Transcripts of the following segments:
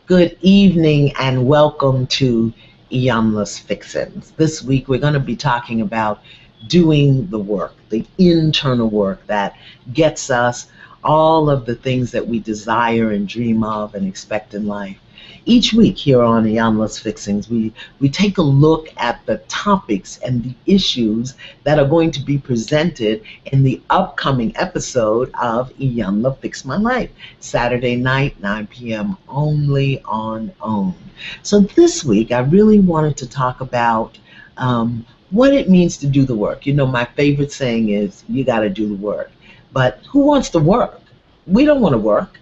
Good evening and welcome to Iyanla's Fixins. This week we're going to be talking about doing the work, the internal work that gets us all of the things that we desire and dream of and expect in life. Each week here on Iyanla's Fixings, we take a look at the topics and the issues that are going to be presented in the upcoming episode of Iyanla Fix My Life, Saturday night, 9 p.m. only on OWN. So this week, I really wanted to talk about what it means to do the work. You know, my favorite saying is, you got to do the work. But who wants to work? We don't want to work.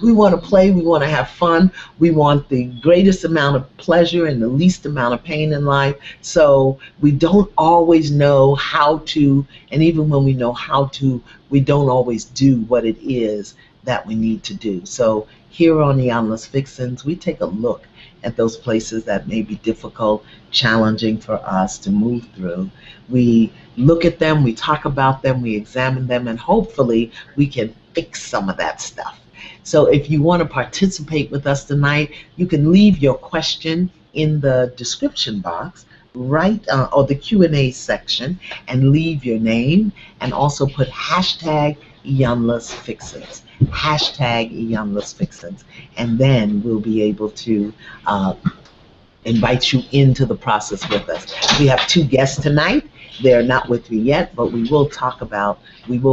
We want to play. We want to have fun. We want the greatest amount of pleasure and the least amount of pain in life. So we don't always know how to, and even when we know how to, we don't always do what it is that we need to do. So here on the Iyanla's Fixins, we take a look at those places that may be difficult, challenging for us to move through. We look at them, we talk about them, we examine them, and hopefully we can fix some of that stuff. So if you want to participate with us tonight, you can leave your question in the description box, right, or the Q&A section, and leave your name, and also put hashtag Iyanla's Fixins, hashtag Iyanla's Fixins, and then we'll be able to invite you into the process with us. We have two guests tonight. They're not with me yet, but we will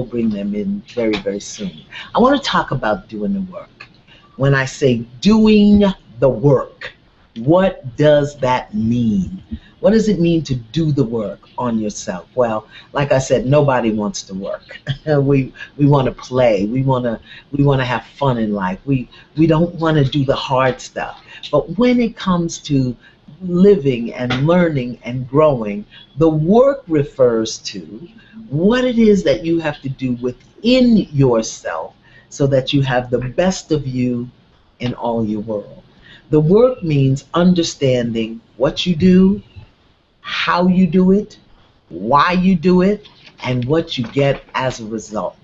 bring them in very, very soon. I want to talk about doing the work. When I say doing the work, what does that mean? What does it mean to do the work on yourself? Well, like I said, nobody wants to work. We want to play. We want to have fun in life. We don't want to do the hard stuff. But when it comes to living and learning and growing, the work refers to what it is that you have to do within yourself so that you have the best of you in all your world. The work means understanding what you do, how you do it, why you do it, and what you get as a result.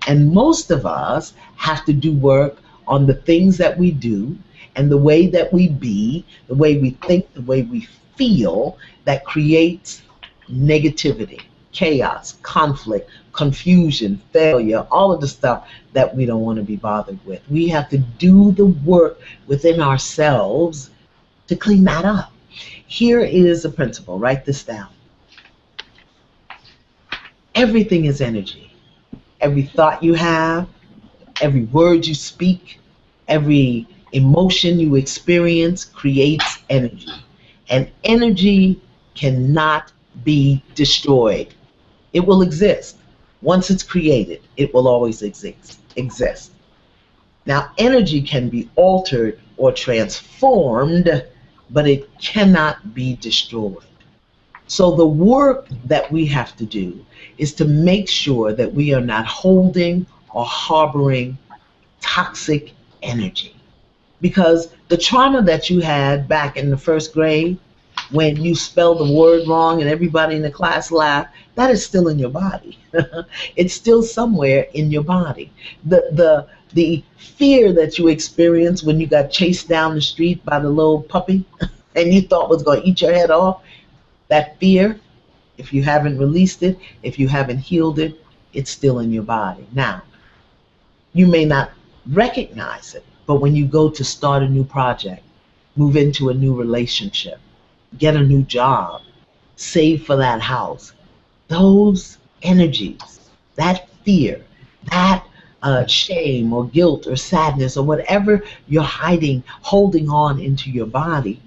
And most of us have to do work on the things that we do and the way that we be, the way we think, the way we feel, that creates negativity, chaos, conflict, confusion, failure, all of the stuff that we don't want to be bothered with. We have to do the work within ourselves to clean that up. Here is a principle. Write this down. Everything is energy. Every thought you have, every word you speak, every emotion you experience creates energy. And energy cannot be destroyed. It will exist. Once it's created, it will always exist. Now, energy can be altered or transformed, but it cannot be destroyed. So the work that we have to do is to make sure that we are not holding or harboring toxic energy. Because the trauma that you had back in the first grade, when you spelled the word wrong and everybody in the class laughed, that is still in your body. It's still somewhere in your body. The fear that you experienced when you got chased down the street by the little puppy and you thought was going to eat your head off, that fear, if you haven't released it, if you haven't healed it, it's still in your body. Now, you may not recognize it, but when you go to start a new project, move into a new relationship, get a new job, save for that house, those energies, that fear, that shame or guilt or sadness or whatever you're hiding, holding on into your body,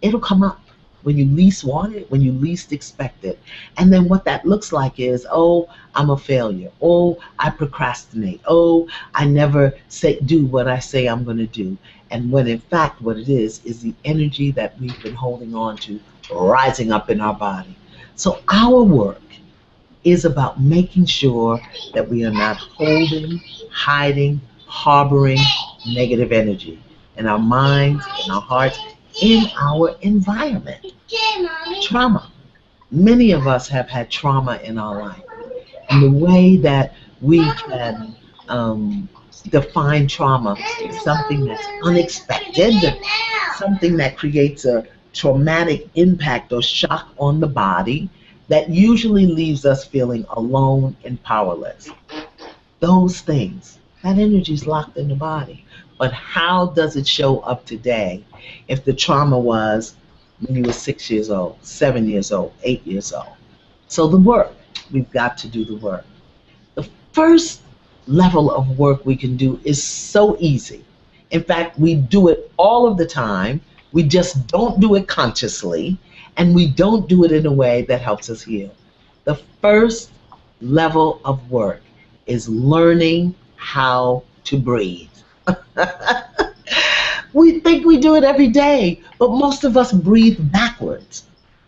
it'll come up when you least want it, when you least expect it. And then what that looks like is, oh, I'm a failure. Oh, I procrastinate. Oh, I never do what I say I'm going to do. And when in fact what it is the energy that we've been holding on to rising up in our body. So our work is about making sure that we are not holding, hiding, harboring negative energy in our minds, in our hearts, in our environment. Trauma. Many of us have had trauma in our life. And the way that we can define trauma as something that's unexpected, something that creates a traumatic impact or shock on the body that usually leaves us feeling alone and powerless. Those things, that energy is locked in the body. But how does it show up today if the trauma was when you were 6 years old, 7 years old, 8 years old? So the work, we've got to do the work. The first level of work we can do is so easy. In fact, we do it all of the time. We just don't do it consciously, and we don't do it in a way that helps us heal. The first level of work is learning how to breathe. We think we do it every day, but most of us breathe backwards.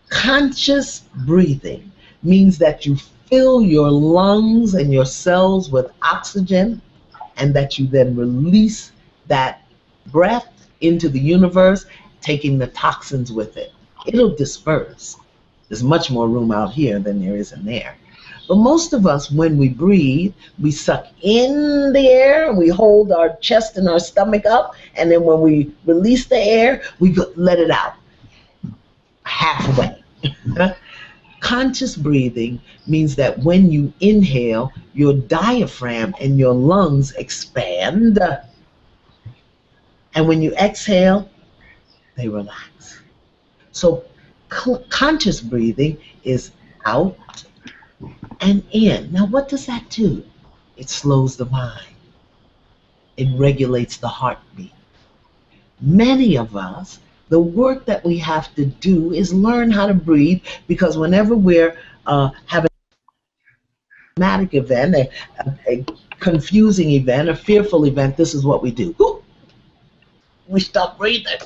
Conscious breathing means that you fill your lungs and your cells with oxygen and that you then release that breath into the universe, taking the toxins with it. It'll disperse. There's much more room out here than there is in there. But most of us, when we breathe, we suck in the air, we hold our chest and our stomach up, and then when we release the air, we let it out halfway. Conscious breathing means that when you inhale, your diaphragm and your lungs expand, and when you exhale, they relax. So conscious breathing is out and in. Now, what does that do? It slows the mind. It regulates the heartbeat. Many of us, the work that we have to do is learn how to breathe because whenever we're having a traumatic event, a confusing event, a fearful event, this is what we do. We stop breathing.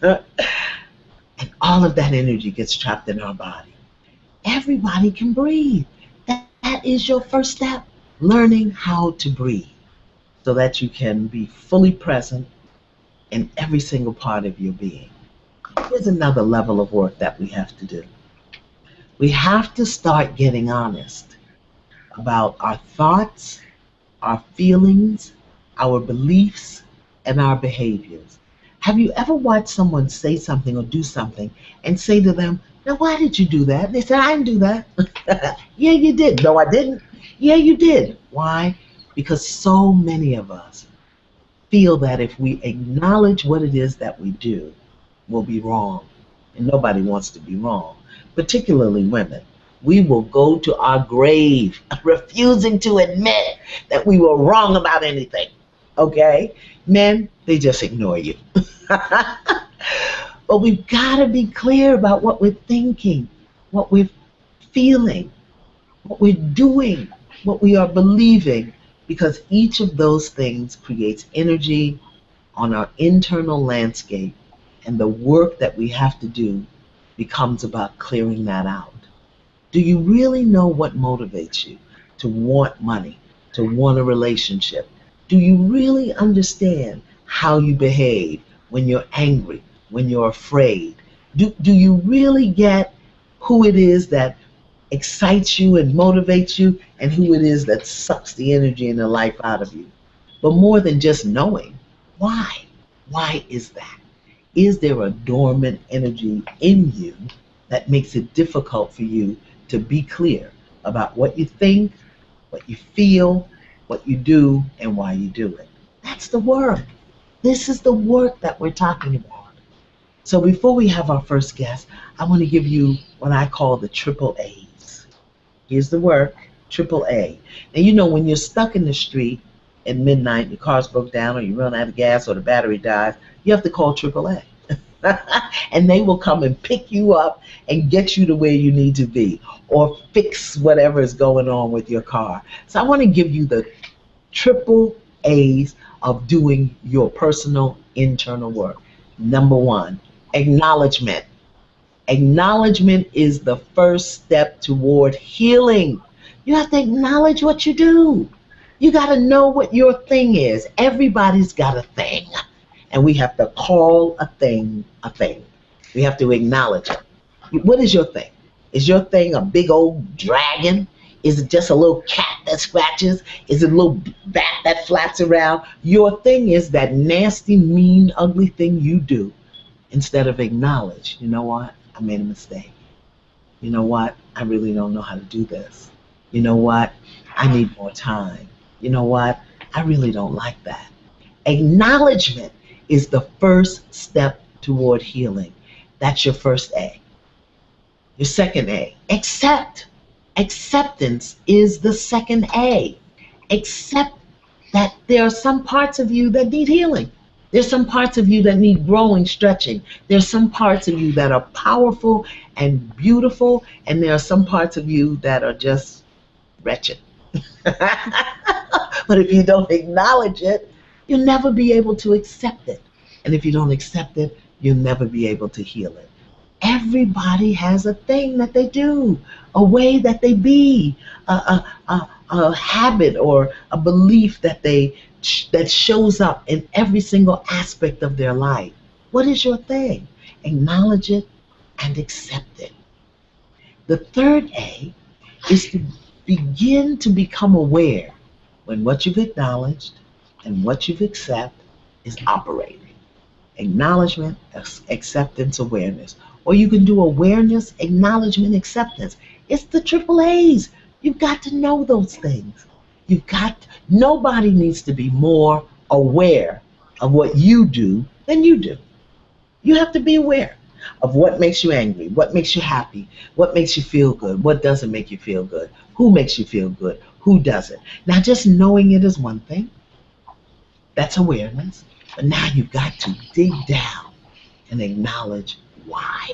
And all of that energy gets trapped in our body. Everybody can breathe. That is your first step, learning how to breathe so that you can be fully present in every single part of your being. Here's another level of work that we have to do. We have to start getting honest about our thoughts, our feelings, our beliefs, and our behaviors. Have you ever watched someone say something or do something and say to them, now why did you do that? They said, I didn't do that. Yeah, you did. No, I didn't. Yeah, you did. Why? Because so many of us feel that if we acknowledge what it is that we do, we'll be wrong. And nobody wants to be wrong, particularly women. We will go to our grave refusing to admit that we were wrong about anything. Okay? Men, they just ignore you. But we've got to be clear about what we're thinking, what we're feeling, what we're doing, what we are believing, because each of those things creates energy on our internal landscape, and the work that we have to do becomes about clearing that out. Do you really know what motivates you to want money, to want a relationship? Do you really understand how you behave when you're angry, when you're afraid? Do you really get who it is that excites you and motivates you and who it is that sucks the energy and the life out of you? But more than just knowing, why? Why is that? Is there a dormant energy in you that makes it difficult for you to be clear about what you think, what you feel, what you do, and why you do it? That's the work. This is the work that we're talking about. So before we have our first guest, I want to give you what I call the triple A's. Here's the work, triple A. And you know, when you're stuck in the street at midnight, your car's broke down or you run out of gas or the battery dies, you have to call triple A. And they will come and pick you up and get you to where you need to be or fix whatever is going on with your car. So I want to give you the triple A's of doing your personal internal work. Number one, acknowledgement. Acknowledgement is the first step toward healing. You have to acknowledge what you do. You got to know what your thing is. Everybody's got a thing. And we have to call a thing a thing. We have to acknowledge it. What is your thing? Is your thing a big old dragon? Is it just a little cat that scratches? Is it a little bat that flaps around? Your thing is that nasty, mean, ugly thing you do. Instead of acknowledge, you know what? I made a mistake. You know what? I really don't know how to do this. You know what? I need more time. You know what? I really don't like that. Acknowledgement is the first step toward healing. That's your first A. Your second A, accept. Acceptance is the second A. Accept that there are some parts of you that need healing. There's some parts of you that need growing, stretching. There's some parts of you that are powerful and beautiful, and there are some parts of you that are just wretched. But if you don't acknowledge it, you'll never be able to accept it. And if you don't accept it, you'll never be able to heal it. Everybody has a thing that they do, a way that they be, a habit or a belief that shows up in every single aspect of their life. What is your thing? Acknowledge it and accept it. The third A is to begin to become aware when what you've acknowledged and what you've accepted is operating. Acknowledgement, acceptance, awareness. Or you can do awareness, acknowledgement, acceptance. It's the triple A's. You've got to know those things. Nobody needs to be more aware of what you do than you do. You have to be aware of what makes you angry, what makes you happy, what makes you feel good, what doesn't make you feel good, who makes you feel good, who doesn't. Now, just knowing it is one thing. That's awareness. But now you've got to dig down and acknowledge why.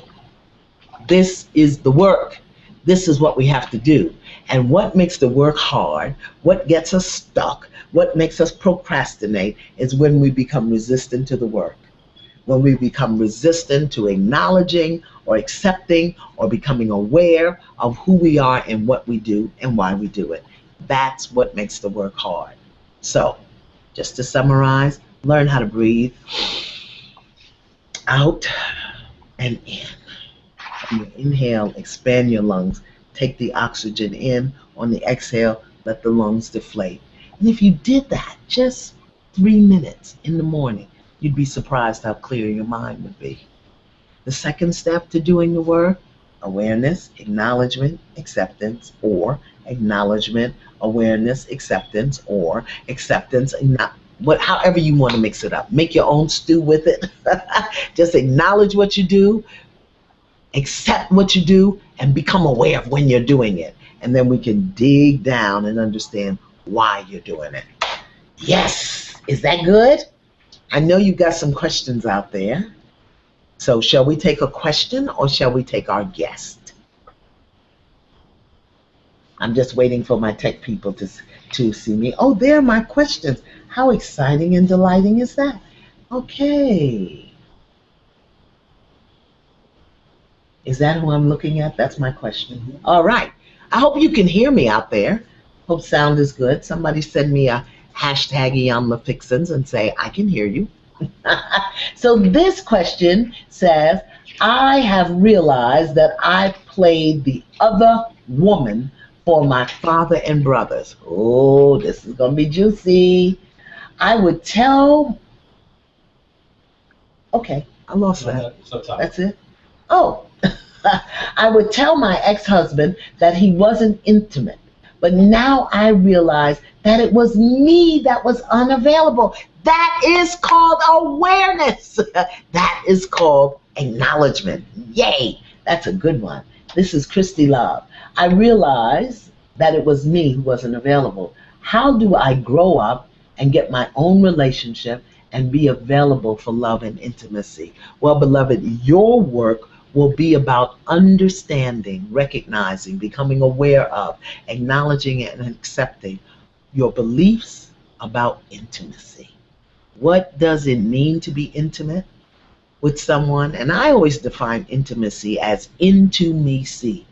This is the work. This is what we have to do. And what makes the work hard, what gets us stuck, what makes us procrastinate is when we become resistant to the work. When we become resistant to acknowledging or accepting or becoming aware of who we are and what we do and why we do it. That's what makes the work hard. So, just to summarize, learn how to breathe out and in. When you inhale, expand your lungs. Take the oxygen in. On the exhale, let the lungs deflate. And if you did that just 3 minutes in the morning, you'd be surprised how clear your mind would be. The second step to doing the work, awareness, acknowledgement, acceptance, or acknowledgement, awareness, acceptance, or acceptance, however you want to mix it up. Make your own stew with it. Just acknowledge what you do, accept what you do, and become aware of when you're doing it. And then we can dig down and understand why you're doing it. Yes! Is that good? I know you got some questions out there. So shall we take a question or shall we take our guest? I'm just waiting for my tech people to see me. Oh, there are my questions. How exciting and delighting is that? Okay. Is that who I'm looking at? That's my question. All right. I hope you can hear me out there. Hope sound is good. Somebody send me a hashtag Iyanla Fixins and say, I can hear you. So this question says, I have realized that I played the other woman for my father and brothers. Oh, this is going to be juicy. I would tell... Okay, I lost that. That's it? Oh. I would tell my ex-husband that he wasn't intimate. But now I realize that it was me that was unavailable. That is called awareness. That is called acknowledgement. Yay! That's a good one. This is Christy Love. I realized that it was me who wasn't available. How do I grow up and get my own relationship and be available for love and intimacy? Well, beloved, your work will be about understanding, recognizing, becoming aware of, acknowledging and accepting your beliefs about intimacy. What does it mean to be intimate with someone? And I always define intimacy as into me see.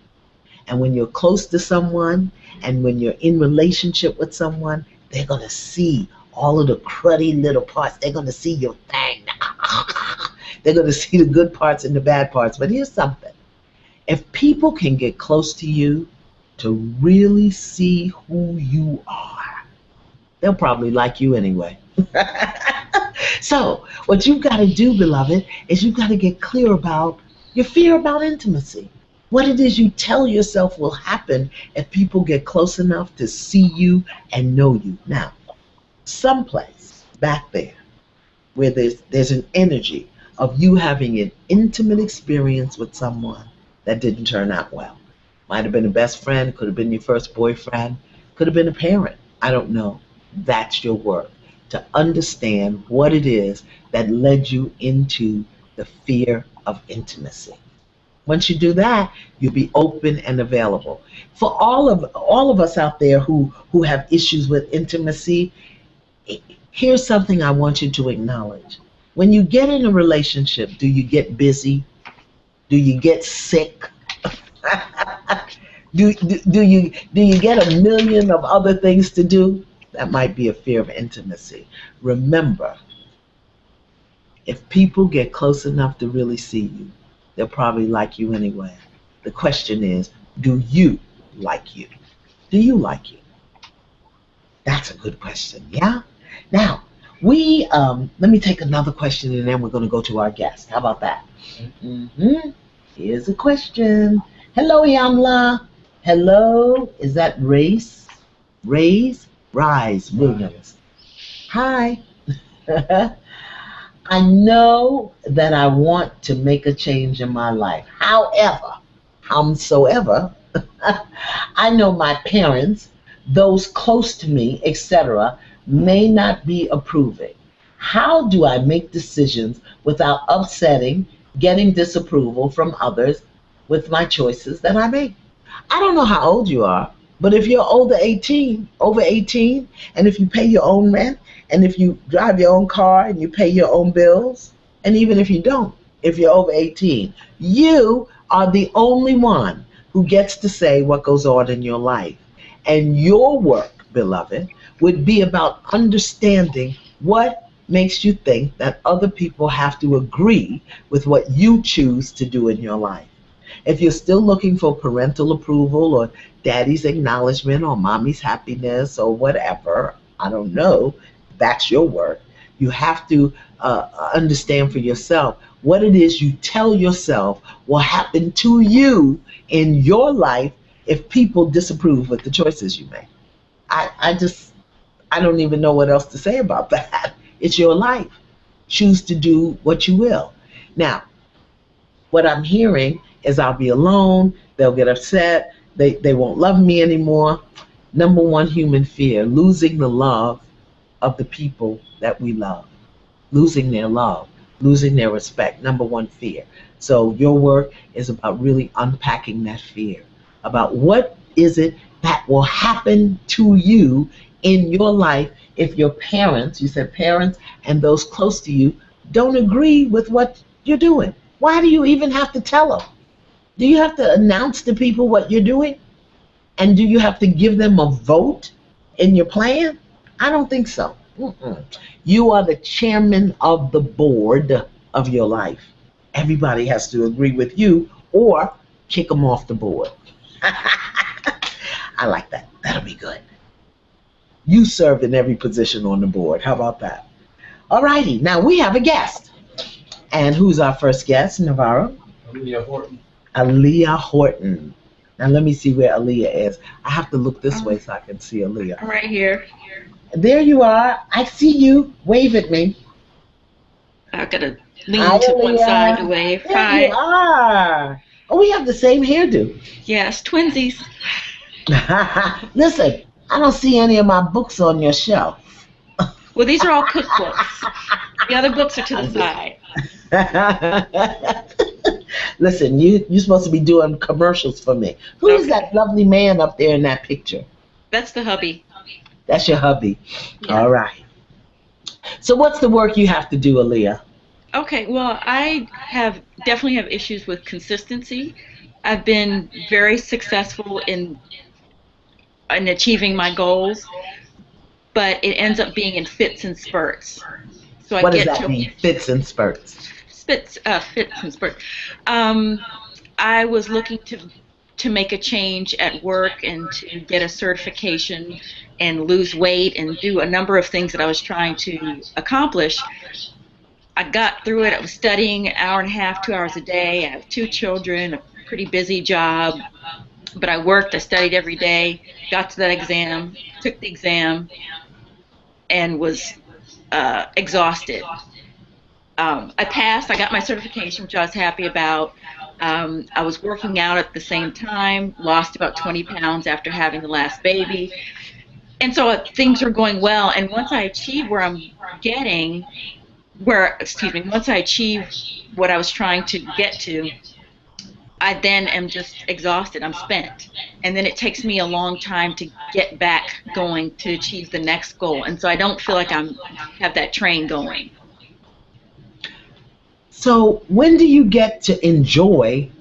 And when you're close to someone and when you're in relationship with someone, they're going to see all of the cruddy little parts. They're going to see your thing. They're going to see the good parts and the bad parts. But here's something. If people can get close to you to really see who you are, they'll probably like you anyway. So, what you've got to do, beloved, is you've got to get clear about your fear about intimacy. What it is you tell yourself will happen if people get close enough to see you and know you. Now, someplace back there where there's an energy of you having an intimate experience with someone that didn't turn out well. Might have been a best friend, could have been your first boyfriend, could have been a parent. I don't know. That's your work to understand what it is that led you into the fear of intimacy. Once you do that, you'll be open and available. For all of us out there who have issues with intimacy, here's something I want you to acknowledge. When you get in a relationship, do you get busy? Do you get sick? Do you get a million of other things to do? That might be a fear of intimacy. Remember, if people get close enough to really see you, they'll probably like you anyway. The question is, do you like you? Do you like you? That's a good question, yeah? Now, let me take another question and then we're going to go to our guest. How about that? Mm-hmm. Here's a question. Hello, Iyanla. Hello, is that Rise Williams. Hi. I know that I want to make a change in my life. Howsoever, I know my parents, those close to me, etc., may not be approving. How do I make decisions without upsetting, getting disapproval from others with my choices that I make? I don't know how old you are, but if you're over 18, and if you pay your own rent, and if you drive your own car and you pay your own bills, and even if you don't, if you're over 18, you are the only one who gets to say what goes on in your life. And your work, beloved, would be about understanding what makes you think that other people have to agree with what you choose to do in your life. If you're still looking for parental approval or daddy's acknowledgement or mommy's happiness or whatever, I don't know, that's your work. You have to understand for yourself what it is you tell yourself will happen to you in your life if people disapprove with the choices you make. I don't even know what else to say about that. It's your life. Choose to do what you will. Now, what I'm hearing is I'll be alone, they'll get upset, they won't love me anymore. Number one human fear, losing the love of the people that we love, losing their love, losing their respect. Number one fear. So your work is about really unpacking that fear, about what is it that will happen to you in your life if your parents, you said parents, and those close to you don't agree with what you're doing. Why do you even have to tell them? Do you have to announce to people what you're doing? And do you have to give them a vote in your plan? I don't think so. Mm-mm. You are the chairman of the board of your life. Everybody has to agree with you or kick them off the board. I like that. That'll be good. You serve in every position on the board. How about that? All righty. Now we have a guest. And who's our first guest, Navarro? Aaliyah Horton. Aaliyah Horton. Now let me see where Aaliyah is. I have to look this way so I can see Aaliyah. I'm right here. There you are. I see you. Wave at me. I gotta lean Hi, to one Aaliyah. side to wave. There Hi. you are. Oh, we have the same hairdo. Yes, twinsies. Listen, I don't see any of my books on your shelf. Well, these are all cookbooks. The other books are to the side. Listen, you're supposed to be doing commercials for me. Who is that lovely man up there in that picture? That's the hubby. That's your hubby. Yeah. All right. So what's the work you have to do, Aaliyah? Okay, well, I definitely have issues with consistency. I've been very successful in achieving my goals, but it ends up being in fits and spurts. So What does that mean? Fits and spurts. Fits and spurts. I was looking to to make a change at work and to get a certification and lose weight and do a number of things that I was trying to accomplish. I got through it. I was studying an hour and a half, 2 hours a day. I have two children, a pretty busy job, but I worked, I studied every day, got to that exam, took the exam, and was exhausted. I passed, I got my certification, which I was happy about. I was working out at the same time, lost about 20 pounds after having the last baby. And so things were going well. And once I achieved where I'm getting, once I achieve what I was trying to get to, I then am just exhausted. I'm spent. And then it takes me a long time to get back going to achieve the next goal. And so I don't feel like have that train going. So when do you get to enjoy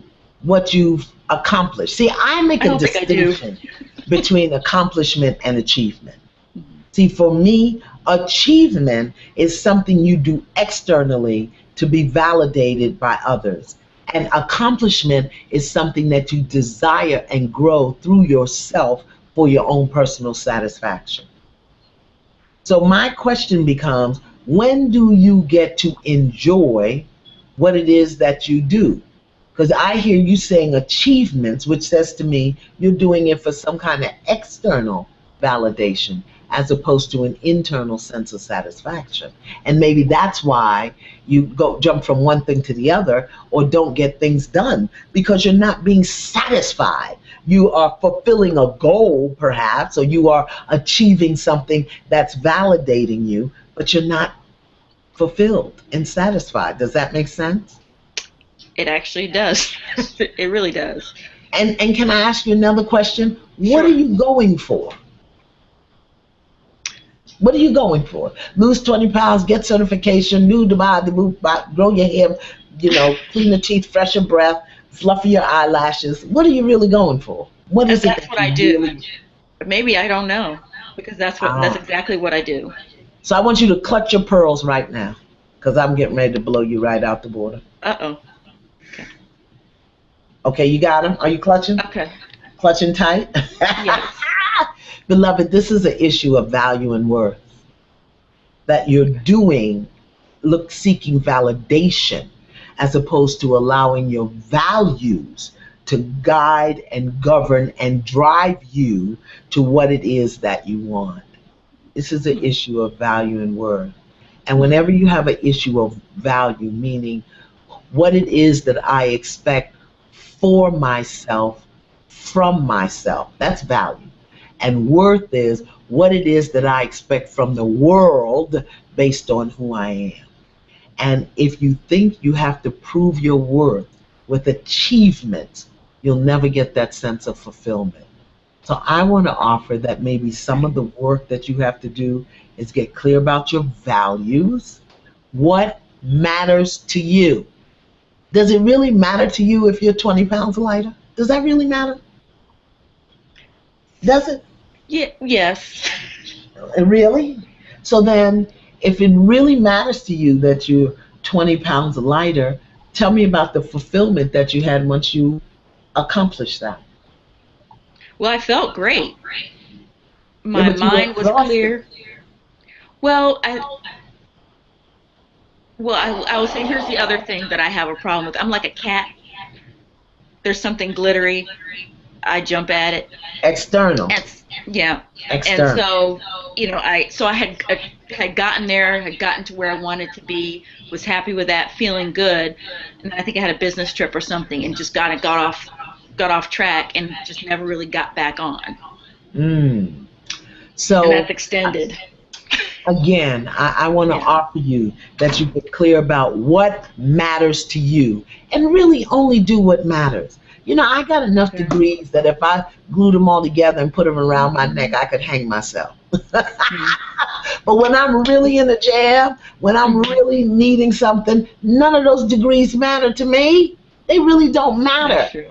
what you've accomplished? See, I make a distinction between accomplishment and achievement. See, for me, achievement is something you do externally to be validated by others. And accomplishment is something that you desire and grow through yourself for your own personal satisfaction. So my question becomes, when do you get to enjoy what it is that you do? Because I hear you saying achievements, which says to me you're doing it for some kind of external validation as opposed to an internal sense of satisfaction. And maybe that's why you jump from one thing to the other or don't get things done, because you're not being satisfied. You are fulfilling a goal, perhaps, or you are achieving something that's validating you, but you're not fulfilled and satisfied. Does that make sense? It actually does. It really does. And can I ask you another question? What Sure. are you going for? What are you going for? Lose 20 pounds, get certification, new Dubai, grow your hair, clean your teeth, fresh your breath, fluffy your eyelashes. What are you really going for? What is it? That's what I do. Maybe I don't know, because that's exactly what I do. So I want you to clutch your pearls right now, because I'm getting ready to blow you right out the border. Uh-oh. Okay, you got them? Are you clutching? Okay. Clutching tight? Yes. Beloved, this is an issue of value and worth that you're doing, seeking validation, as opposed to allowing your values to guide and govern and drive you to what it is that you want. This is an issue of value and worth. And whenever you have an issue of value, meaning what it is that I expect for myself, from myself, that's value. And worth is what it is that I expect from the world based on who I am. And if you think you have to prove your worth with achievements, you'll never get that sense of fulfillment. So I want to offer that maybe some of the work that you have to do is get clear about your values. What matters to you? Does it really matter to you if you're 20 pounds lighter? Does that really matter? Does it? Yeah, yes. Really? So then, if it really matters to you that you're 20 pounds lighter, tell me about the fulfillment that you had once you accomplished that. Well, I felt great. My mind was clear. Well, I would say here's the other thing that I have a problem with. I'm like a cat. There's something glittery, I jump at it. External. Yeah. External. And so, I had gotten there, had gotten to where I wanted to be, was happy with that, feeling good, and I think I had a business trip or something, and just got off track, and just never really got back on. So. And that's extended. Again, I want to offer you that you get clear about what matters to you, and really only do what matters. I got enough degrees that if I glued them all together and put them around my neck, I could hang myself. But when I'm really in a jam, when I'm really needing something, none of those degrees matter to me. They really don't matter. That's true.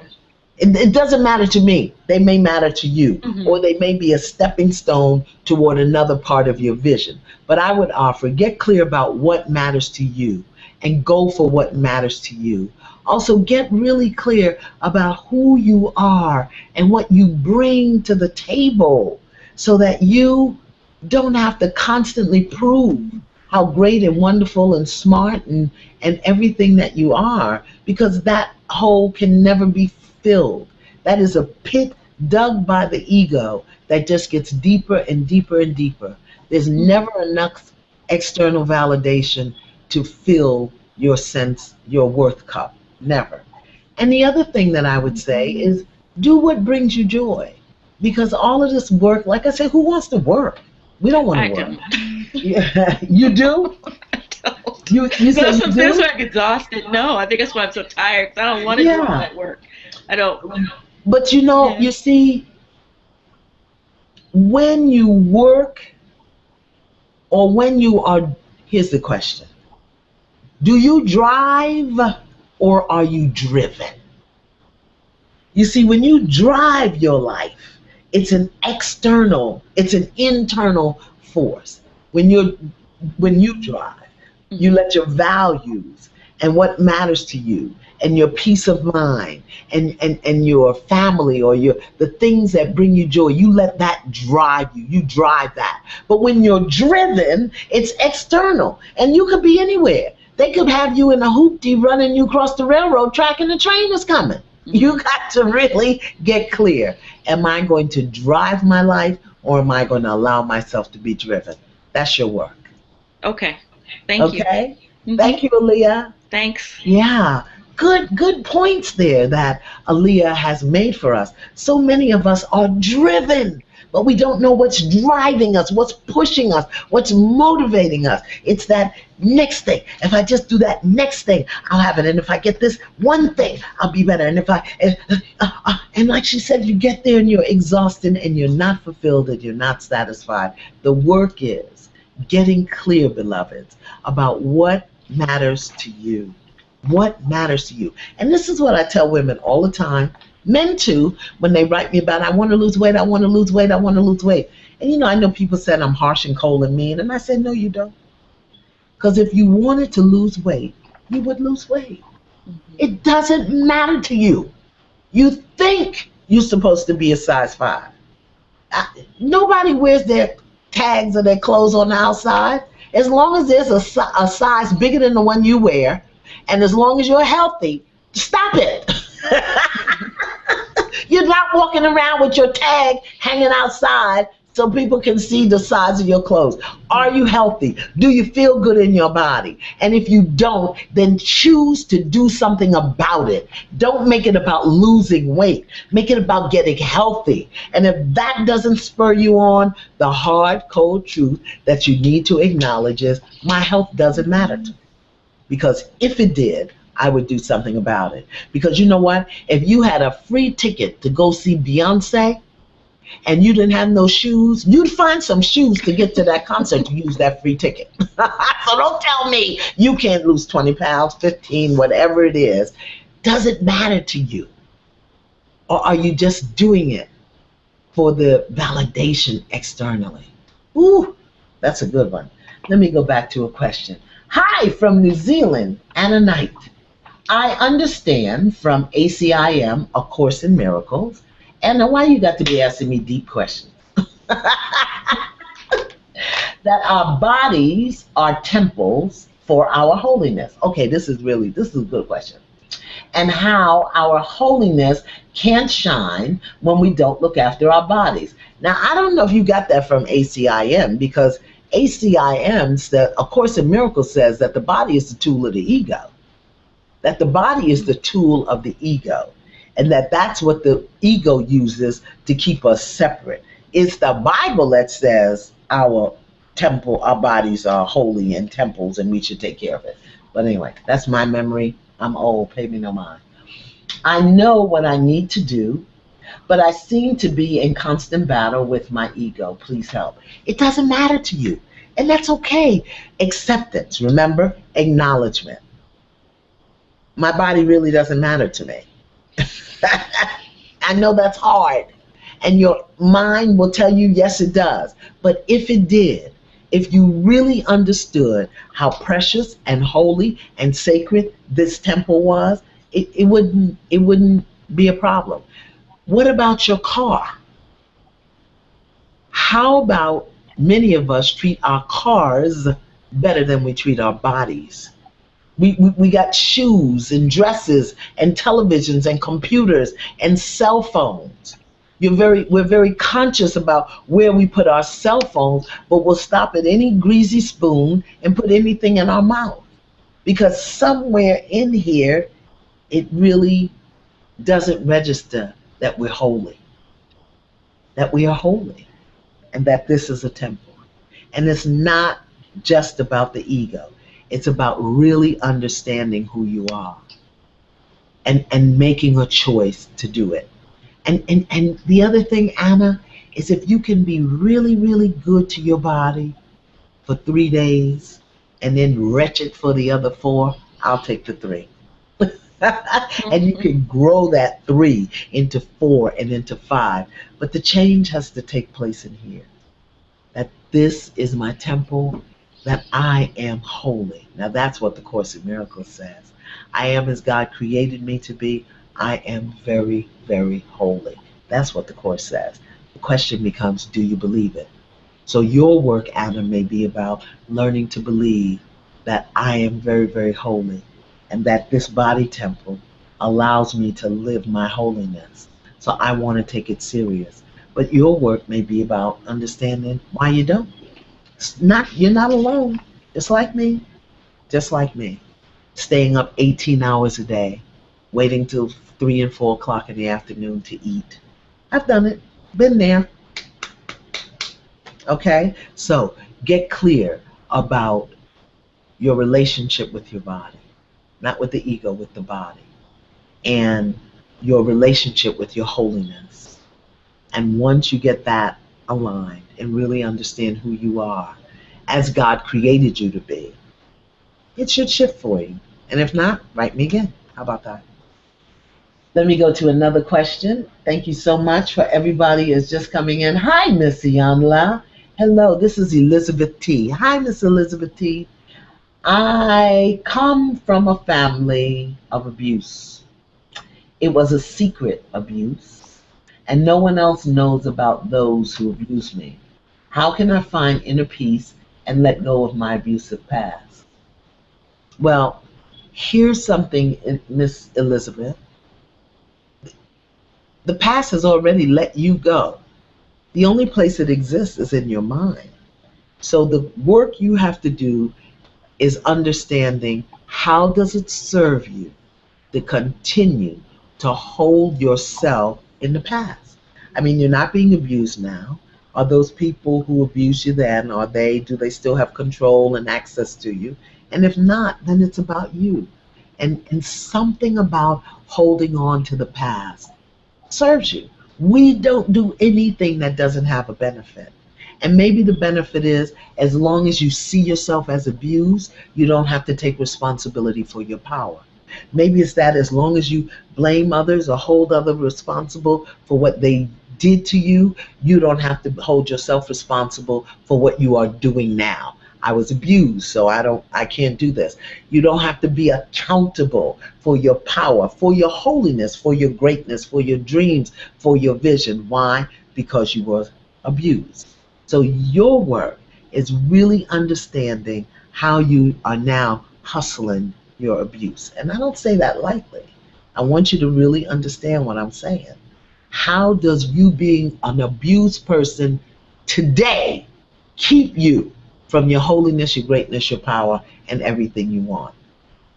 It doesn't matter to me. They may matter to you, or Hmm. they may be a stepping stone toward another part of your vision. But I would offer get clear about what matters to you and go for what matters to you. Also, get really clear about who you are and what you bring to the table so that you don't have to constantly prove how great and wonderful and smart and everything that you are, because that hole can never be filled. That is a pit dug by the ego that just gets deeper and deeper and deeper. There's never enough external validation to fill your sense, your worth cup. Never. And the other thing that I would say is do what brings you joy. Because all of this work, like I said, who wants to work? We don't want to I work. don't. Yeah, you do? I don't. You say That's, you that's do? why I'm exhausted. No, I think that's why I'm so tired. 'Cause I don't want to do all Yeah. that work. I don't. But Yeah. you see, when you work or when you are, here's the question: do you drive or are you driven? You see, when you drive your life, it's an internal force. When you drive, you Hmm. let your values and what matters to you and your peace of mind and your family or your the things that bring you joy, you let that drive you. You drive that. But when you're driven, it's external. And you could be anywhere. They could have you in a hoopty running you across the railroad track and the train is coming. Hmm. You got to really get clear. Am I going to drive my life or am I going to allow myself to be driven? That's your work. Okay. Thank you. Okay? Hmm. Thank you, Aaliyah. Thanks. Yeah. Good points there that Aaliyah has made for us. So many of us are driven, but we don't know what's driving us, what's pushing us, what's motivating us. It's that next thing. If I just do that next thing, I'll have it. And if I get this one thing, I'll be better. And if I and like she said, you get there and you're exhausted and you're not fulfilled and you're not satisfied. The work is getting clear, beloveds, about what matters to you. What matters to you? And this is what I tell women all the time, men too, when they write me about, I want to lose weight, I want to lose weight, I want to lose weight. And I know people said I'm harsh and cold and mean. And I said, no, you don't. Because if you wanted to lose weight, you would lose weight. Hmm. It doesn't matter to you. You think you're supposed to be a size 5. Nobody wears their tags or their clothes on the outside. As long as there's a size bigger than the one you wear, and as long as you're healthy, stop it. You're not walking around with your tag hanging outside so people can see the size of your clothes. Are you healthy? Do you feel good in your body? And if you don't, then choose to do something about it. Don't make it about losing weight. Make it about getting healthy. And if that doesn't spur you on, the hard, cold truth that you need to acknowledge is my health doesn't matter to me. Because if it did, I would do something about it. Because you know what? If you had a free ticket to go see Beyonce and you didn't have no shoes, you'd find some shoes to get to that concert to use that free ticket. So don't tell me you can't lose 20 pounds, 15, whatever it is. Does it matter to you? Or are you just doing it for the validation externally? Ooh, that's a good one. Let me go back to a question. Hi from New Zealand, Anna Knight. I understand from ACIM, A Course in Miracles. And now, why you got to be asking me deep questions? That our bodies are temples for our holiness. Okay, this is a good question. And how our holiness can't shine when we don't look after our bodies. Now, I don't know if you got that from ACIM because ACIM, A Course in Miracles, says that the body is the tool of the ego, that the body is the tool of the ego, and that's what the ego uses to keep us separate. It's the Bible that says our bodies are holy and temples, and we should take care of it. But anyway, that's my memory. I'm old, pay me no mind. I know what I need to do, but I seem to be in constant battle with my ego. Please help. It doesn't matter to you, and that's okay. Acceptance, remember? Acknowledgement. My body really doesn't matter to me. I know that's hard. And your mind will tell you, yes, it does. But if it did, if you really understood how precious and holy and sacred this temple was, it wouldn't be a problem. What about your car? How about many of us treat our cars better than we treat our bodies? We got shoes and dresses and televisions and computers and cell phones. We're very conscious about where we put our cell phones, but we'll stop at any greasy spoon and put anything in our mouth. Because somewhere in here, it really doesn't register that we're holy, that we are holy, and that this is a temple. And it's not just about the ego. It's about really understanding who you are and making a choice to do it. And the other thing, Anna, is if you can be really, really good to your body for 3 days and then wretched for the other four, I'll take the three. And you can grow that three into four and into five. But the change has to take place in here. That this is my temple, that I am holy. Now that's what the Course in Miracles says. I am as God created me to be. I am very, very holy. That's what the Course says. The question becomes, do you believe it? So your work, Anna, may be about learning to believe that I am very, very holy and that this body temple allows me to live my holiness. So I want to take it serious. But your work may be about understanding why you don't. You're not alone. Just like me. Just like me. Staying up 18 hours a day, waiting till 3 and 4 o'clock in the afternoon to eat. I've done it. Been there. Okay? So get clear about your relationship with your body. Not with the ego, with the body. And your relationship with your holiness. And once you get that aligned and really understand who you are as God created you to be, it should shift for you. And if not, write me again. How about that? Let me go to another question. Thank you so much for everybody is just coming in. Hi, Miss Iyanla. Hello, this is Elizabeth T. Hi, Miss Elizabeth T. I come from a family of abuse. It was a secret abuse, and no one else knows about those who abuse me. How can I find inner peace and let go of my abusive past? Well, here's something, Miss Elizabeth. The past has already let you go. The only place it exists is in your mind. So the work you have to do is understanding how does it serve you to continue to hold yourself in the past. I mean, you're not being abused now. Are those people who abused you then, do they still have control and access to you? And if not, then it's about you. And something about holding on to the past serves you. We don't do anything that doesn't have a benefit. And maybe the benefit is as long as you see yourself as abused, you don't have to take responsibility for your power. Maybe it's that as long as you blame others or hold others responsible for what they did to you, you don't have to hold yourself responsible for what you are doing now. I was abused, so I can't do this. You don't have to be accountable for your power, for your holiness, for your greatness, for your dreams, for your vision. Why? Because you were abused. So your work is really understanding how you are now hustling your abuse. And I don't say that lightly. I want you to really understand what I'm saying. How does you being an abused person today keep you from your holiness, your greatness, your power, and everything you want?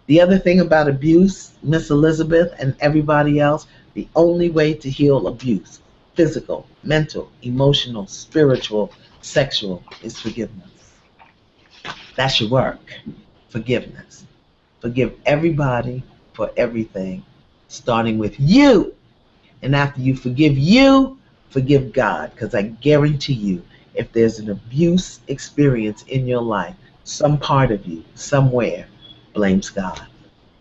The other thing about abuse, Miss Elizabeth and everybody else, the only way to heal abuse, physical, mental, emotional, spiritual, sexual, is forgiveness. That's your work. Forgiveness. Forgive everybody for everything, starting with you. And after you forgive you, forgive God. Because I guarantee you, if there's an abuse experience in your life, some part of you, somewhere, blames God.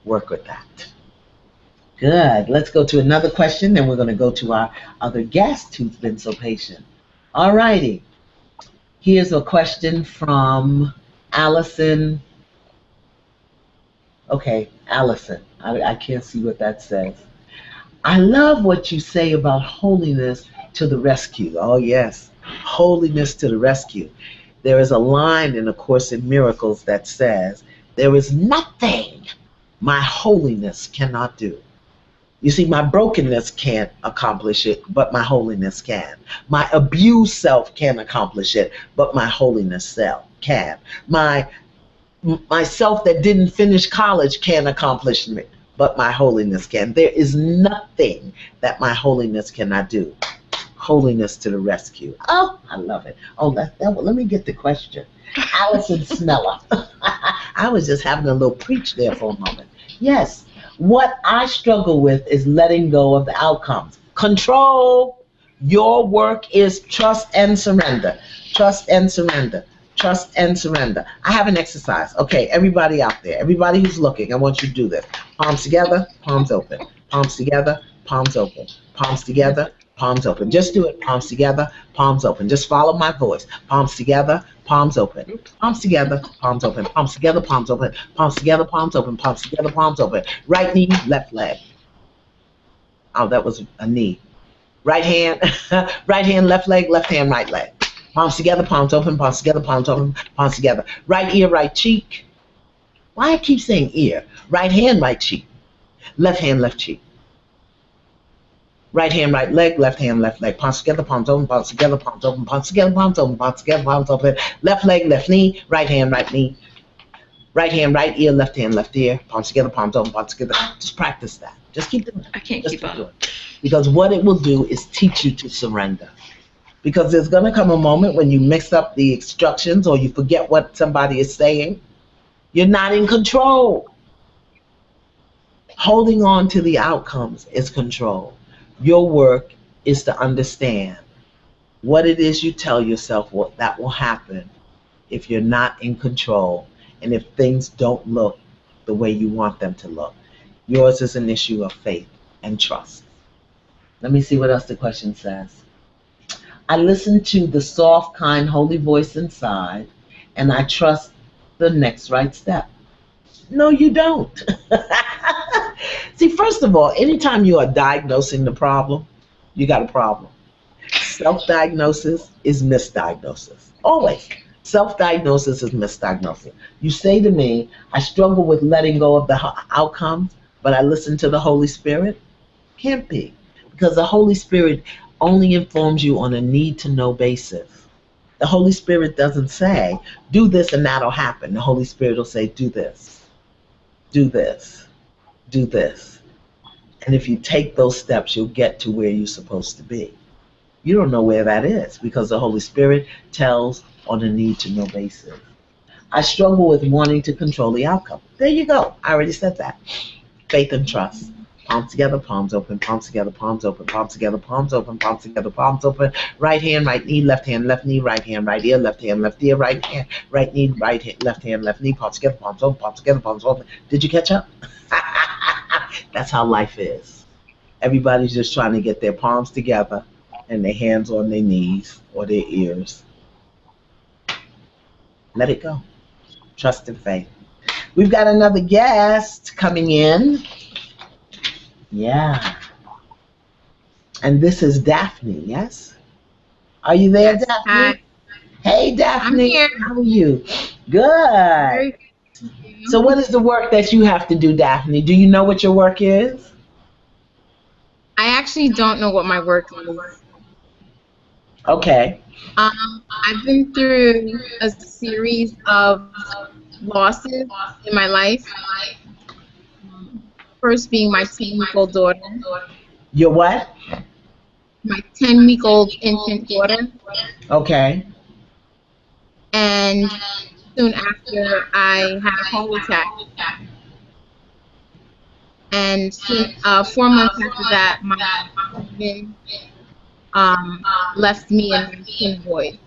Work with that. Good. Let's go to another question, then we're going to go to our other guest who's been so patient. All righty. Here's a question from Allison. Okay, Allison. I can't see what that says. I love what you say about holiness to the rescue. Oh, yes. Holiness to the rescue. There is a line in A Course in Miracles that says, there is nothing my holiness cannot do. You see, my brokenness can't accomplish it, but my holiness can. My abused self can't accomplish it, but my holiness self can. Myself that didn't finish college can't accomplish it, but my holiness can. There is nothing that my holiness cannot do. Holiness to the rescue. Oh, I love it. Oh, let me get the question. Allison Smeller. I was just having a little preach there for a moment. Yes, what I struggle with is letting go of the outcomes. Control. Your work is trust and surrender. Trust and surrender. Trust and surrender. I have an exercise. Okay, everybody out there, everybody who's looking, I want you to do this. Palms together, palms open. Palms together, palms open. Palms together, palms open. Just do it. Palms together, palms open. Just follow my voice. Palms together, palms open. Palms together, palms open. Palms together, palms open. Palms together, palms open. Palms together, palms open. Right knee, left leg. Oh, that was a knee. Right hand, right hand, left leg, left hand, right leg. Palms together, palms open, palms together, palms open, palms together. Right ear, right cheek. Why I keep saying ear? Right hand, right cheek. Left hand, left cheek. Right hand, right leg, left hand, left leg. Palms together, palms open, palms together, palms open, palms together, palms open, palms together, palms open. Left leg, left knee, right hand, right knee. Right hand, right ear, left hand, left ear. Palms together, palms open, palms together. Just practice that. Just keep doing it. I can't Just keep up. it. Because what it will do is teach you to surrender. Because there's going to come a moment when you mix up the instructions or you forget what somebody is saying. You're not in control. Holding on to the outcomes is control. Your work is to understand what it is you tell yourself what that will happen if you're not in control and if things don't look the way you want them to look. Yours is an issue of faith and trust. Let me see what else the question says. I listen to the soft, kind, holy voice inside, and I trust the next right step. No, you don't. See, first of all, anytime you are diagnosing the problem, you got a problem. Self-diagnosis is misdiagnosis. Always. Self-diagnosis is misdiagnosis. You say to me, I struggle with letting go of the outcomes, but I listen to the Holy Spirit. Can't be. Because the Holy Spirit only informs you on a need-to-know basis. The Holy Spirit doesn't say, do this and that'll happen. The Holy Spirit will say, do this, do this, do this. And if you take those steps, you'll get to where you're supposed to be. You don't know where that is because the Holy Spirit tells on a need-to-know basis. I struggle with wanting to control the outcome. There you go. I already said that. Faith and trust. Palms together, palms open, palms together, palms open, palms together, palms open, palms together, palms open. Right hand, right knee, left hand, left knee, right hand, right ear, left hand, left ear, right hand, right knee, right hand, left hand, left knee, palms together, palms open, palms together, palms open. Did you catch up? That's how life is. Everybody's just trying to get their palms together and their hands on their knees or their ears. Let it go. Trust and faith. We've got another guest coming in. Yeah. And this is Daphne, yes? Are you there, Yes. Daphne? Hi. Hey, Daphne. I'm here. How are you? Good. Very good. Thank you. So what is the work that you have to do, Daphne? Do you know what your work is? I actually don't know what my work is. Okay. I've been through a series of losses in my life. First being my 10-week-old daughter, Your what? my 10-week-old infant daughter, Okay. and soon after I had a heart attack. And soon, 4 months after that, my husband left me and my twin boys.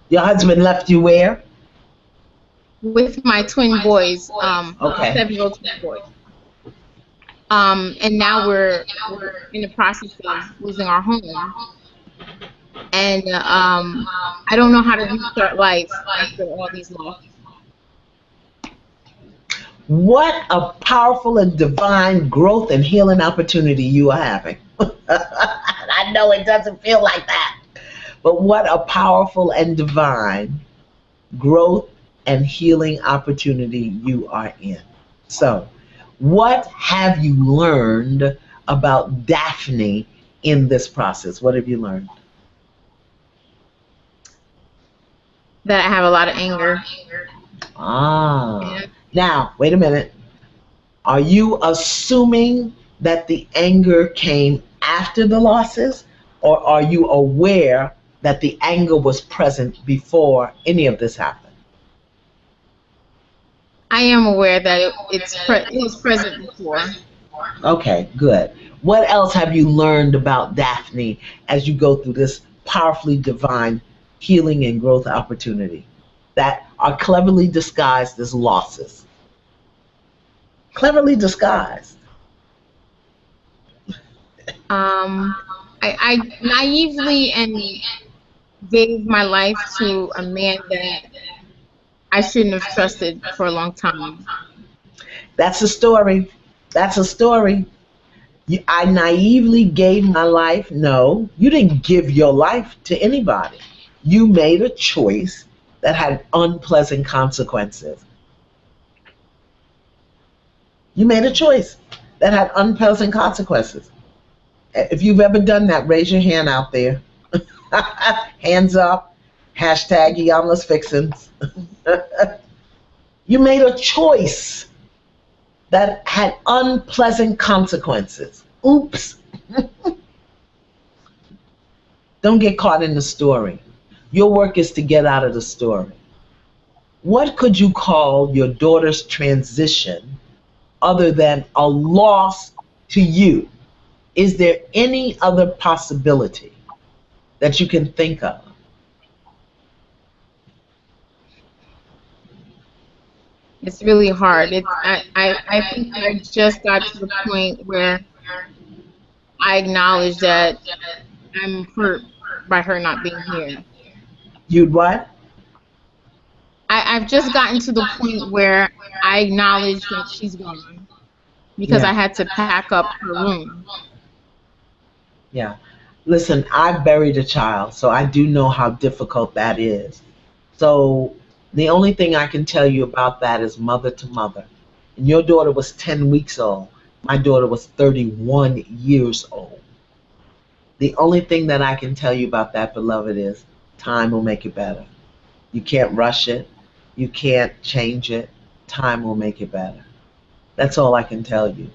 Your husband left you where? With my twin boys, Okay. 7-year-old twin boys. And now we're in the process of losing our home, and I don't know how to restart life after all these losses. What a powerful and divine growth and healing opportunity you are having. I know it doesn't feel like that, but what a powerful and divine growth and healing opportunity you are in. So, what have you learned about Daphne in this process? What have you learned? That I have a lot of anger. Ah, And now, wait a minute. Are you assuming that the anger came after the losses, or are you aware that the anger was present before any of this happened? I am aware that it was present before. Okay, good. What else have you learned about Daphne as you go through this powerfully divine healing and growth opportunity that are cleverly disguised as losses? Cleverly disguised. Um, I naively and gave my life to a man that I shouldn't have trusted for a long time. That's a story. That's a story. I naively gave my life. No, you didn't give your life to anybody. You made a choice that had unpleasant consequences. You made a choice that had unpleasant consequences. If you've ever done that, raise your hand out there. Hands up. Hashtag Iyanla's Fixins. You made a choice that had unpleasant consequences. Oops. Don't get caught in the story. Your work is to get out of the story. What could you call your daughter's transition other than a loss to you? Is there any other possibility that you can think of? It's really hard. I think I just got to the point where I acknowledge that I'm hurt by her not being here. You'd what? I've just gotten to the point where I acknowledge that she's gone because I Yeah, had to pack up her room. yeah. Listen, I buried a child, so I do know how difficult that is. So the only thing I can tell you about that is mother to mother. And your daughter was 10 weeks old. My daughter was 31 years old. The only thing that I can tell you about that, beloved, is time will make it better. You can't rush it. You can't change it. Time will make it better. That's all I can tell you.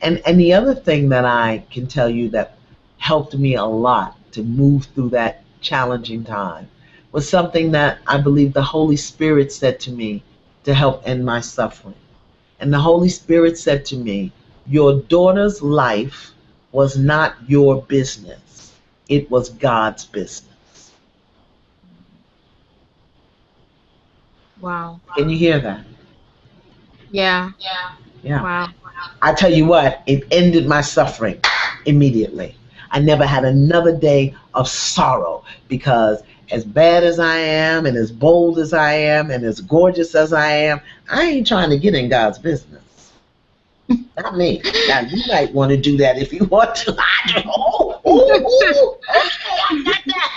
And the other thing that I can tell you that helped me a lot to move through that challenging time was something that I believe the Holy Spirit said to me to help end my suffering. And the Holy Spirit said to me, your daughter's life was not your business. It was God's business. Wow. Can you hear that? Yeah. Yeah. Wow. I tell you what, it ended my suffering immediately. I never had another day of sorrow because as bad as I am and as bold as I am and as gorgeous as I am, I ain't trying to get in God's business. Not me. Now you might want to do that if you want to. Okay, I got that.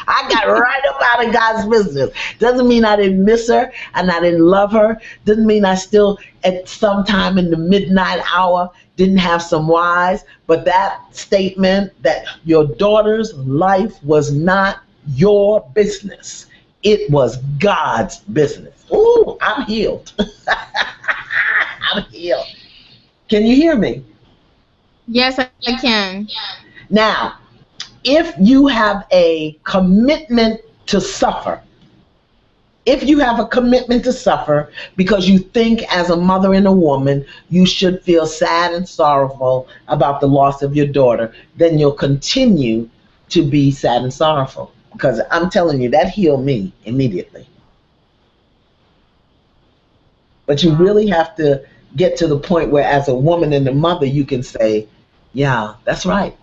I got right up out of God's business. Doesn't mean I didn't miss her and I didn't love her. Doesn't mean I still, at some time in the midnight hour, didn't have some whys. But that statement that your daughter's life was not your business, it was God's business. Ooh, I'm healed. I'm healed. Can you hear me? Yes, I can. Now, if you have a commitment to suffer, if you have a commitment to suffer because you think as a mother and a woman you should feel sad and sorrowful about the loss of your daughter, then you'll continue to be sad and sorrowful. Because I'm telling you, that healed me immediately. But you Wow. really have to get to the point where, as a woman and a mother, you can say, yeah, that's right.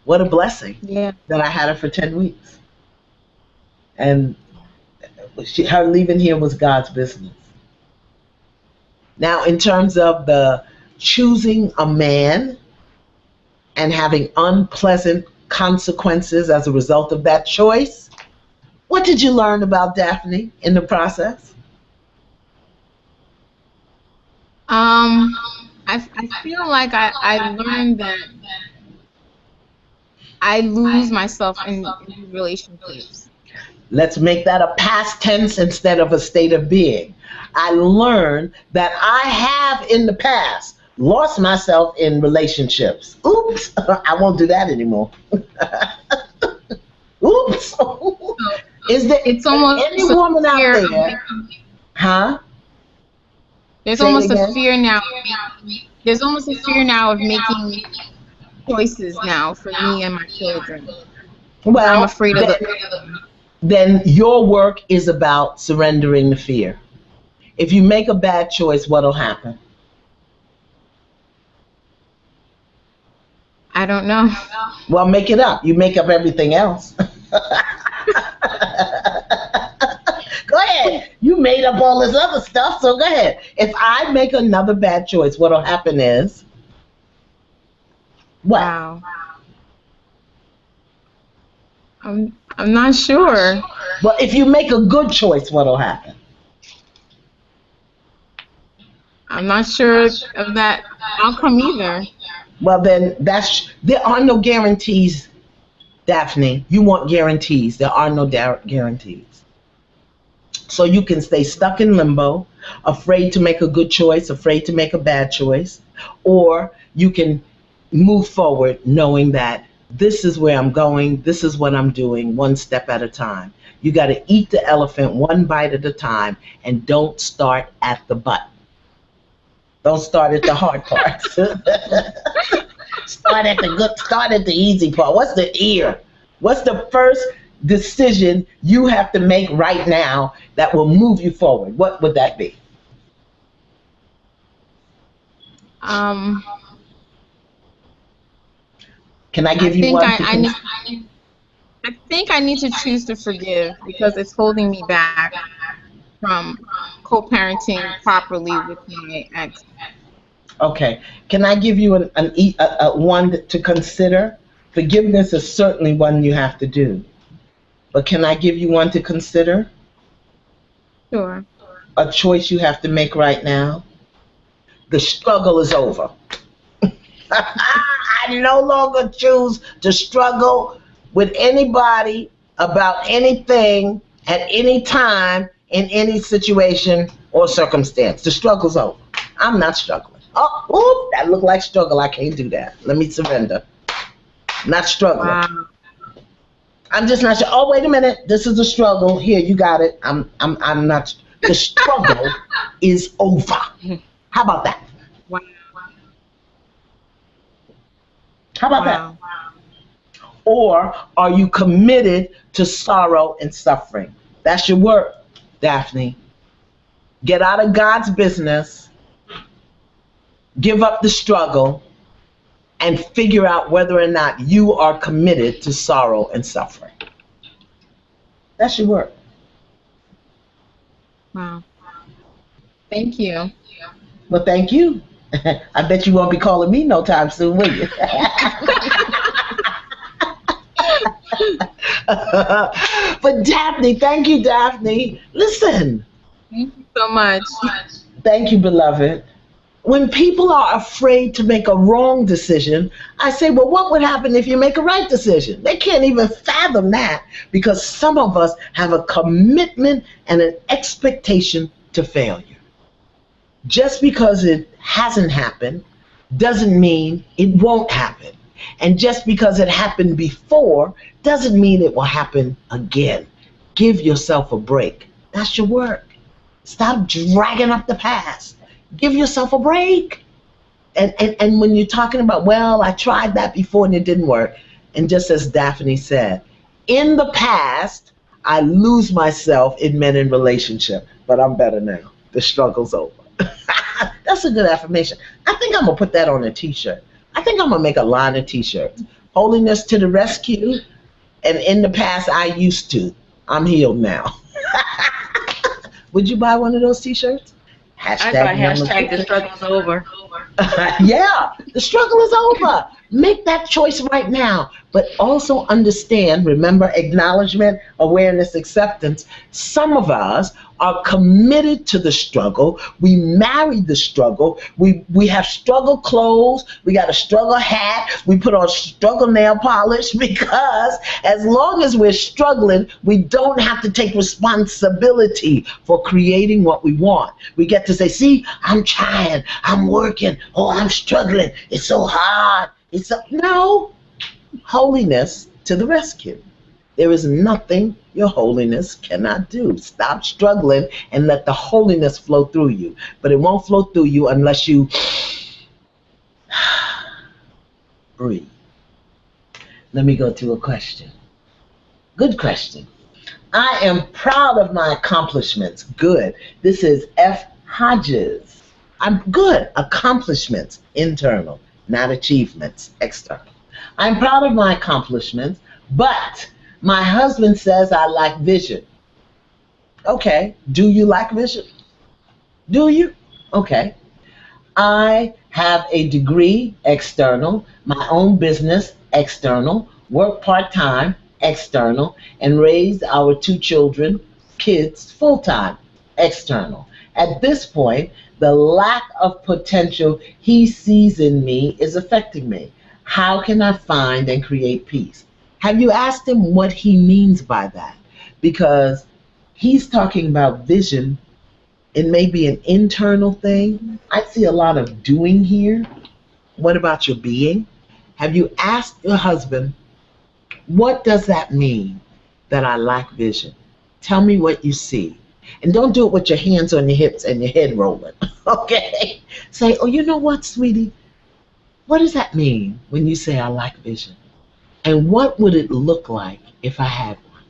What a blessing Yeah. that I had her for 10 weeks. And her leaving here was God's business. Now, in terms of the choosing a man and having unpleasant consequences as a result of that choice, what did you learn about Daphne in the process? I feel like I learned that I lose myself in relationships. Let's make that a past tense instead of a state of being. I learned that I have in the past lost myself in relationships. Oops, I won't do that anymore. Oops. So Is there it's almost any a woman out fear of there? Huh? there's Say it almost a again. fear now. There's almost a fear now of making choices now for me and my children. I'm Well, afraid of then your work is about surrendering the fear. If you make a bad choice, what'll happen? I don't know. Well, make it up. You make up everything else. Go ahead. You made up all this other stuff, so go ahead. If I make another bad choice, what'll happen is what? Wow. I'm not sure. Well, if you make a good choice, what'll happen? I'm not sure of that outcome either. Well, then there are no guarantees, Daphne. You want guarantees. There are no guarantees. So you can stay stuck in limbo, afraid to make a good choice, afraid to make a bad choice, or you can move forward knowing that this is where I'm going, this is what I'm doing, one step at a time. You got to eat the elephant one bite at a time, and don't start at the butt. Don't start at the hard parts. Start at the easy part. What's the ear? What's the first decision you have to make right now that will move you forward? What would that be? Um, Can I I give you think one? I think I need to choose to forgive because it's holding me back from co-parenting properly with my ex. Okay. Can I give you a one to consider? Forgiveness is certainly one you have to do. But can I give you one to consider? Sure. A choice you have to make right now? The struggle is over. I no longer choose to struggle with anybody about anything at any time in any situation or circumstance. The struggle's over. I'm not struggling. Oh, that looked like struggle. I can't do that. Let me surrender. Not struggling. Wow. I'm just not sure. Oh, wait a minute. This is a struggle. Here, you got it. I'm not. The struggle is over. How about that? Wow. How about that? Wow. Or are you committed to sorrow and suffering? That's your work, Daphne. Get out of God's business, give up the struggle, and figure out whether or not you are committed to sorrow and suffering. That's your work. Wow. Thank you. Well, thank you. I bet you won't be calling me no time soon, will you? But Daphne, thank you, Daphne. Listen, Thank you so much. thank you, beloved. When people are afraid to make a wrong decision, I say, well, what would happen if you make a right decision? They can't even fathom that because some of us have a commitment and an expectation to failure. Just because it hasn't happened doesn't mean it won't happen. And just because it happened before doesn't mean it will happen again. Give yourself a break. That's your work. Stop dragging up the past. Give yourself a break. And when you're talking about, well, I tried that before and it didn't work. And just as Daphne said, in the past, I lose myself in men in relationship, but I'm better now. The struggle's over. That's a good affirmation. I think I'm going to put that on a t-shirt. I think I'm going to make a line of t-shirts. Holiness to the rescue, and in the past I used to. I'm healed now. Would you buy one of those t-shirts? I'd buy Hashtag hashtag the struggle's over. Yeah, the struggle is over. Make that choice right now. But also understand, remember, acknowledgement, awareness, acceptance. Some of us are committed to the struggle. We married the struggle. We have struggle clothes. We got a struggle hat. We put on struggle nail polish because as long as we're struggling, we don't have to take responsibility for creating what we want. We get to say, see, I'm trying, I'm working, oh, I'm struggling. It's so hard. No, holiness to the rescue. There is nothing your holiness cannot do. Stop struggling and let the holiness flow through you. But it won't flow through you unless you breathe. Let me go to a question. Good question. I am proud of my accomplishments. Good. This is F. Hodges. I'm good. Accomplishments, internal, not achievements, external. I'm proud of my accomplishments, but my husband says I lack vision. Okay. Do you lack vision? Do you? Okay. I have a degree, external, my own business, external, work part-time, external, and raise our 2 children, kids, full-time, external. At this point, the lack of potential he sees in me is affecting me. How can I find and create peace? Have you asked him what he means by that? Because he's talking about vision. It may be an internal thing. I see a lot of doing here. What about your being? Have you asked your husband, what does that mean that I lack vision? Tell me what you see. And don't do it with your hands on your hips and your head rolling. Okay? Say, oh, you know what, sweetie? What does that mean when you say I lack vision? And what would it look like if I had one?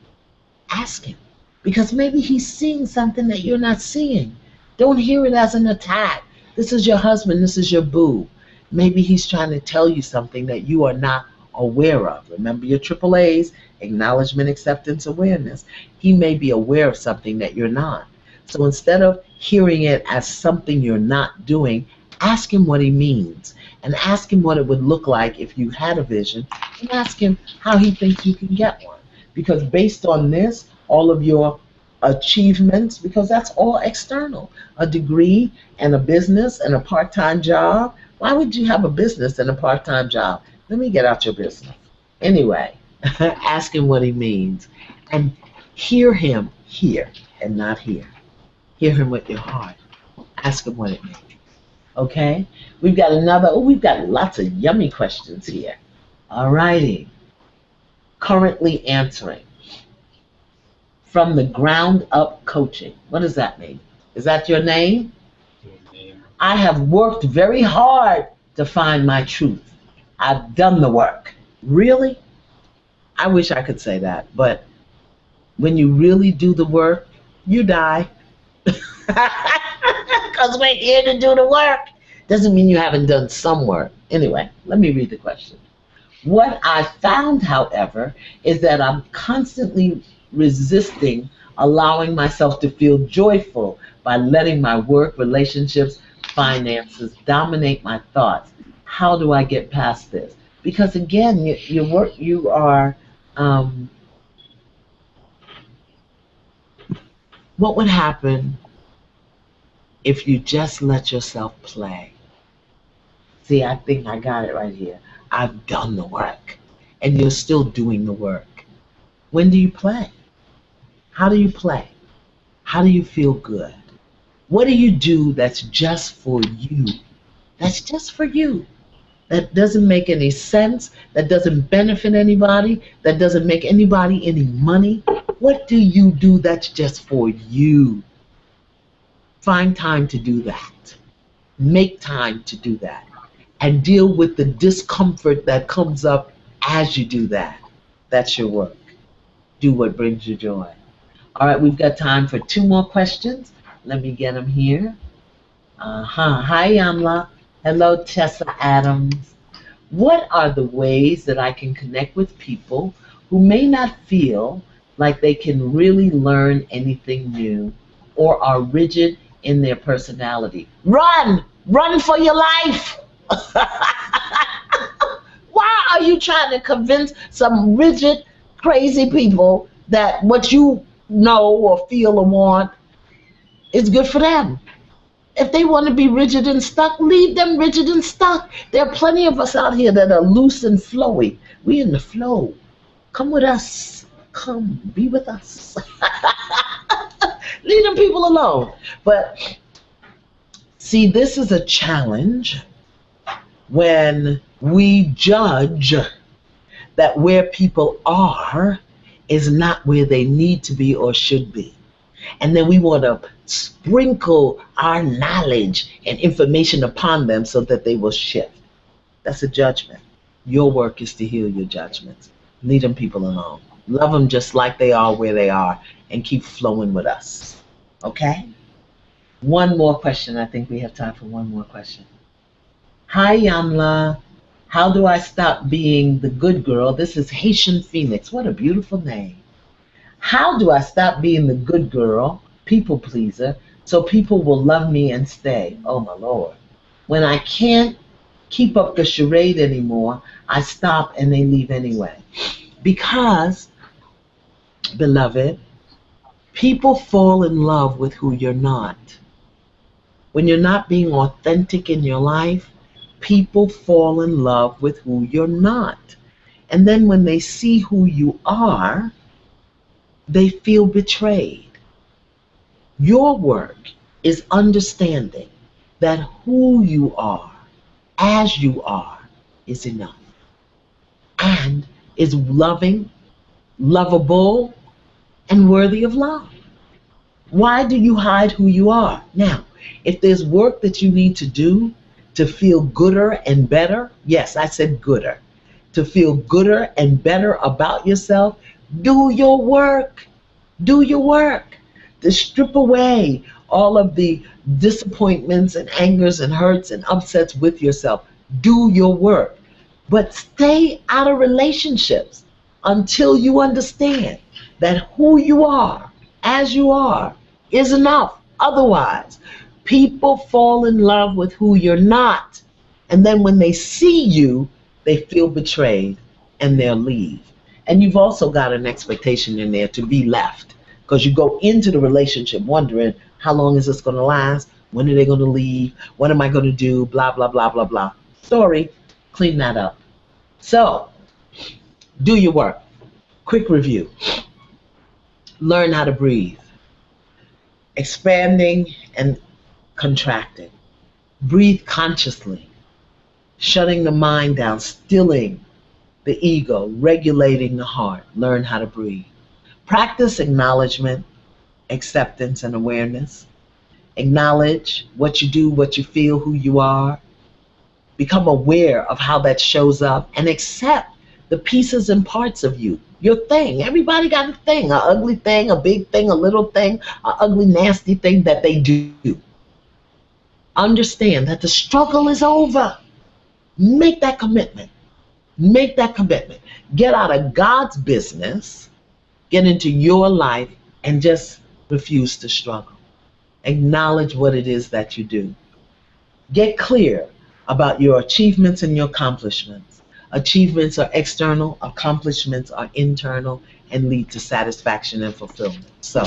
Ask him. Because maybe he's seeing something that you're not seeing. Don't hear it as an attack. This is your husband. This is your boo. Maybe he's trying to tell you something that you are not aware of. Remember your triple A's, acknowledgement, acceptance, awareness. He may be aware of something that you're not. So instead of hearing it as something you're not doing, ask him what he means. And ask him what it would look like if you had a vision. And ask him how he thinks you can get one. Because based on this, all of your achievements, because that's all external. A degree and a business and a part-time job. Why would you have a business and a part-time job? Let me get out your business. Anyway, ask him what he means. And hear him here and not here. Hear him with your heart. Ask him what it means. Okay? We've got we've got lots of yummy questions here. All righty. Currently answering. From the ground up coaching. What does that mean? Is that your name? I have worked very hard to find my truth. I've done the work. Really? I wish I could say that, but when you really do the work, you die. Because we're here to do the work. Doesn't mean you haven't done some work. Anyway, let me read the question. What I found, however, is that I'm constantly resisting allowing myself to feel joyful by letting my work, relationships, finances dominate my thoughts. How do I get past this? Because again, you are, what would happen if you just let yourself play? See, I think I got it right here. I've done the work, and you're still doing the work. When do you play? How do you play? How do you feel good? What do you do that's just for you? That's just for you. That doesn't make any sense. That doesn't benefit anybody. That doesn't make anybody any money. What do you do that's just for you? Find time to do that. Make time to do that. And deal with the discomfort that comes up as you do that. That's your work. Do what brings you joy. All right, we've got time for 2 more questions. Let me get them here. Hi, Iyanla. Hello, Tessa Adams. What are the ways that I can connect with people who may not feel like they can really learn anything new or are rigid in their personality? Run! Run for your life! Why are you trying to convince some rigid, crazy people that what you know or feel or want is good for them? If they want to be rigid and stuck, leave them rigid and stuck. There are plenty of us out here that are loose and flowy. We in the flow. Come with us. Come be with us. Leave them people alone. But see, this is a challenge when we judge that where people are is not where they need to be or should be. And then we want to sprinkle our knowledge and information upon them so that they will shift. That's a judgment. Your work is to heal your judgments. Leave them people alone. Love them just like they are where they are and keep flowing with us. Okay? One more question. I think we have time for one more question. Hi, Iyanla. How do I stop being the good girl? This is Haitian Phoenix. What a beautiful name. How do I stop being the good girl, people pleaser, so people will love me and stay? Oh, my Lord. When I can't keep up the charade anymore, I stop and they leave anyway. Because, beloved, people fall in love with who you're not. When you're not being authentic in your life, people fall in love with who you're not. And then when they see who you are, they feel betrayed. Your work is understanding that who you are, as you are, is enough and is loving, lovable, and worthy of love. Why do you hide who you are? Now, if there's work that you need to do to feel gooder and better, yes, I said gooder, to feel gooder and better about yourself, do your work. Do your work. To strip away all of the disappointments and angers and hurts and upsets with yourself. Do your work. But stay out of relationships until you understand that who you are, as you are, is enough. Otherwise, people fall in love with who you're not. And then when they see you, they feel betrayed and they'll leave. And you've also got an expectation in there to be left because you go into the relationship wondering, how long is this going to last? When are they going to leave? What am I going to do? Blah, blah, blah, blah, blah. Sorry, clean that up. So, do your work. Quick review. Learn how to breathe. Expanding and contracting. Breathe consciously. Shutting the mind down, stilling the ego, regulating the heart. Learn how to breathe. Practice acknowledgement, acceptance, and awareness. Acknowledge what you do, what you feel, who you are. Become aware of how that shows up and accept the pieces and parts of you. Your thing. Everybody got a thing, an ugly thing, a big thing, a little thing, an ugly, nasty thing that they do. Understand that the struggle is over. Make that commitment. Make that commitment. Get out of God's business, get into your life, and just refuse to struggle. Acknowledge what it is that you do. Get clear about your achievements and your accomplishments. Achievements are external, accomplishments are internal, and lead to satisfaction and fulfillment. So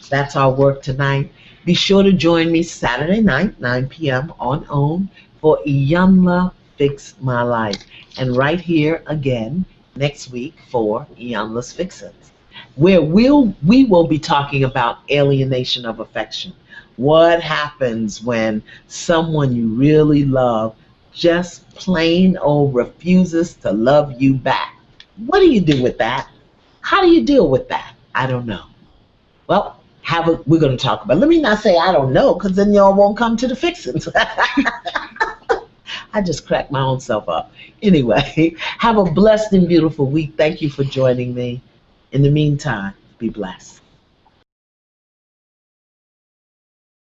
that's our work tonight. Be sure to join me Saturday night, 9 p.m. on OWN for Iyanla Fix My Life. And right here again next week for Iyanla's Fixins, where we will be talking about alienation of affection. What happens when someone you really love just plain old refuses to love you back? What do you do with that? How do you deal with that? I don't know. Well, we're going to talk about it. Let me not say I don't know, because then y'all won't come to the Fixins. I just cracked my own self up. Anyway, have a blessed and beautiful week. Thank you for joining me. In the meantime, be blessed.